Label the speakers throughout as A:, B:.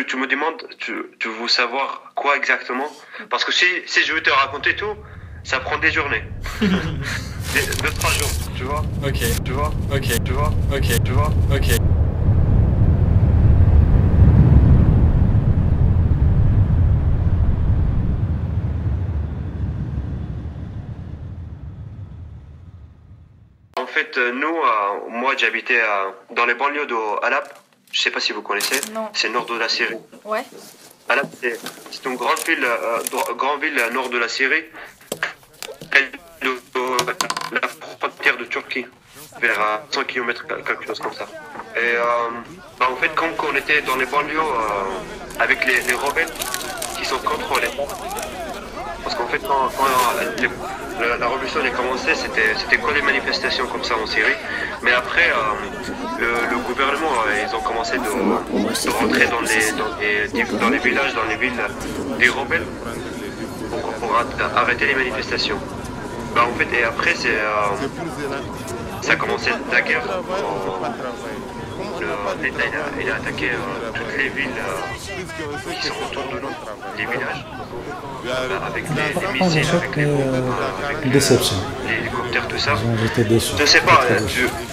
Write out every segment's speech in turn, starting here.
A: tu me demandes, tu veux savoir quoi exactement? Parce que si je veux te raconter tout, ça prend des journées. 2, 3 jours, tu vois?
B: Ok,
A: Tu vois?
B: ok,
A: Tu vois?
B: ok,
A: Tu vois?
B: ok.
A: En fait, nous, moi, j'habitais dans les banlieues de Alep. Je sais pas si vous connaissez.
C: Non.
A: C'est le nord de la Syrie.
C: Ouais.
A: Alep, c'est une grande ville nord de la Syrie, près de la frontière de Turquie, vers 100 km, quelque chose comme ça. Et en fait, comme on était dans les banlieues avec les rebelles qui sont contre l'État, parce qu'en fait, quand la révolution a commencé, c'était que des manifestations comme ça en Syrie. Mais après, le gouvernement, ils ont commencé de rentrer dans les villages, dans les villes des rebelles pour arrêter les manifestations. En fait, et après, ça a commencé la guerre. L'État il a attaqué toutes les villes qui sont autour de nous, les villages, avec les missiles, avec les bombes, avec
D: Déception.
A: les hélicoptères, tout ça.
D: J'étais déçu.
A: Je ne sais pas,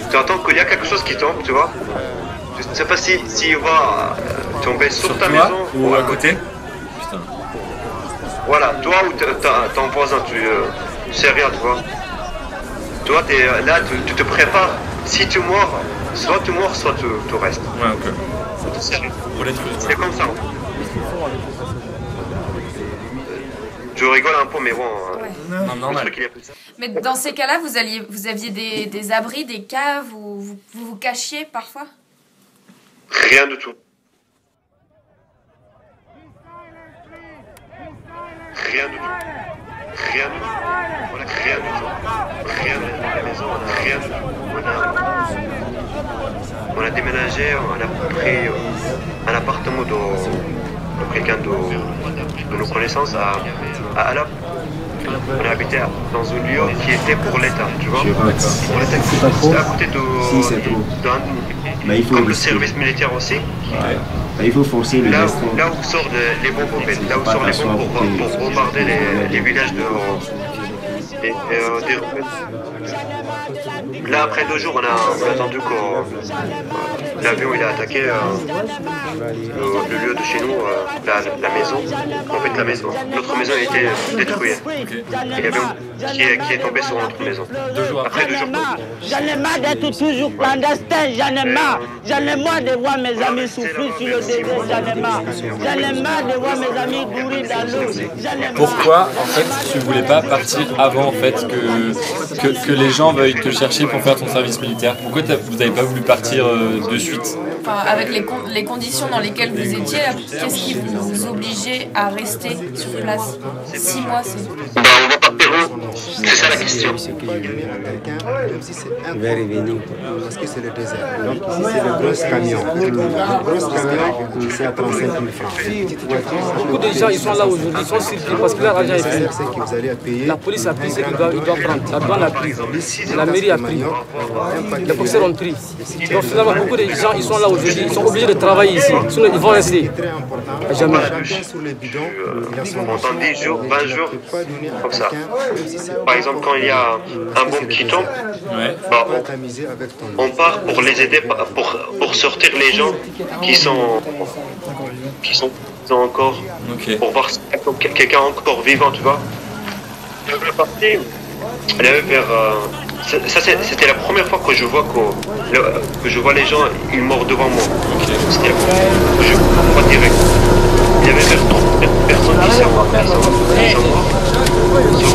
A: tu entends qu'il y a quelque chose qui tombe, tu vois. Je ne sais pas si il va tomber sur ta
B: toi
A: maison
B: ou à côté? Putain.
A: Voilà, toi ou ton voisin, tu sais rien, tu vois. Toi, là, tu te prépares. Si tu mords, soit tu mords, soit tu restes.
B: Ouais, ok. Pour l'être
A: C'est comme ça. Je rigole un peu, mais bon.
C: Ouais.
B: Non,
A: Le
B: normal.
A: truc, il est plus ça.
C: Mais dans ces cas-là, vous aviez des abris, des caves où vous cachiez parfois?
A: Rien du tout. Rien du tout. Rien du tout. Voilà, rien du tout. Rien dans la maison, rien du tout. On a déménagé, on a pris un appartement de quelqu'un de nos connaissances à Alep. On a habité dans un lieu qui était pour l'État, tu vois. Pour l'État,
D: C'est pas trop.
A: c'était à côté
D: Si, c'est trop. Mais il faut
A: comme le
D: risquer.
A: service militaire aussi.
D: Il faut forcer le
A: Là
D: destin.
A: où sortent les bombes, en fait. Là où sortent les bombes pour bombarder les villages des rebelles. Là, après 2 jours, on a attendu que l'avion il a attaqué le lieu de chez nous, la maison. En fait, notre maison a été détruite.
B: Ok.
A: Il y avait qui est tombé sur notre maison.
B: 2 jours
A: Après
B: après.
A: 2 jours.
E: J'en ai marre d'être toujours clandestin, j'en ai marre. J'en ai marre de voir mes amis souffrir sur le désert, j'en ai marre. J'en ai marre de voir mes amis mourir dans l'eau. J'en ai marre.
B: Pourquoi, en fait, tu voulais pas partir avant, en fait, que les gens veuillent te chercher pour faire ton service militaire? Pourquoi vous n'avez pas voulu partir de suite?
C: Enfin, avec les conditions dans lesquelles vous étiez, qu'est-ce qui vous obligeait à rester sur place? 6 mois, c'est...
A: On va partir où? C'est ça la question.
F: Il va revenir parce que c'est le désert. Donc ici c'est le gros camion. Le gros camion, c'est à 35 000 francs.
G: Beaucoup de gens ils sont là aujourd'hui, ils sont surpris parce que leur argent est fini.
F: C'est que vous allez payer.
G: La police a pris ce qu'ils doivent prendre, la douane a pris, la mairie a pris, les professeurs ont pris. Donc finalement beaucoup de gens ils sont là aujourd'hui, ils sont obligés de travailler ici, sinon ils vont rester.
F: Très important.
G: Jamais.
F: Sur les bidons,
A: On entend 10 jours, 20 jours, comme ça. Par exemple, quand il y a un bombe qui tombe,
B: Ouais.
A: bah,
F: tamiser avec ton
A: on part pour les aider, pour sortir les gens qui sont encore,
B: Ok.
A: pour voir si quelqu'un encore vivant, tu vois. La partie, elle avait vers... c'était la première fois que je vois que je vois les gens, ils meurent devant moi. C'était la première fois que je vois direct. Il y avait vers 30 personnes qui sont mortes. Sur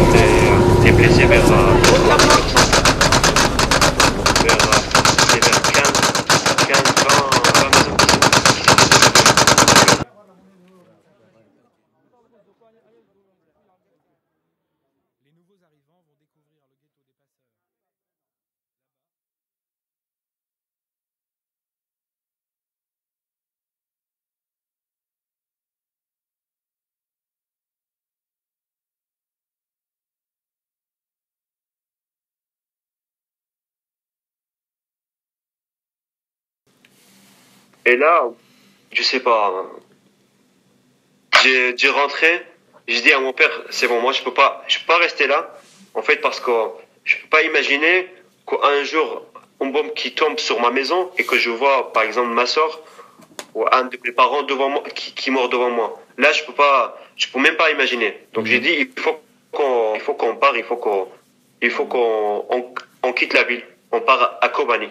A: des blessés vers 15, 20 maisons qui sont... Et là, je sais pas, j'ai rentré, j'ai dit à mon père, c'est bon, moi je peux pas rester là, en fait, parce que je peux pas imaginer qu'un jour, une bombe qui tombe sur ma maison et que je vois, par exemple, ma soeur ou un de mes parents devant moi, qui meurt devant moi. Là, je peux même pas imaginer. Donc j'ai dit, il faut qu'on part, il faut qu'on quitte la ville. On part à Kobani.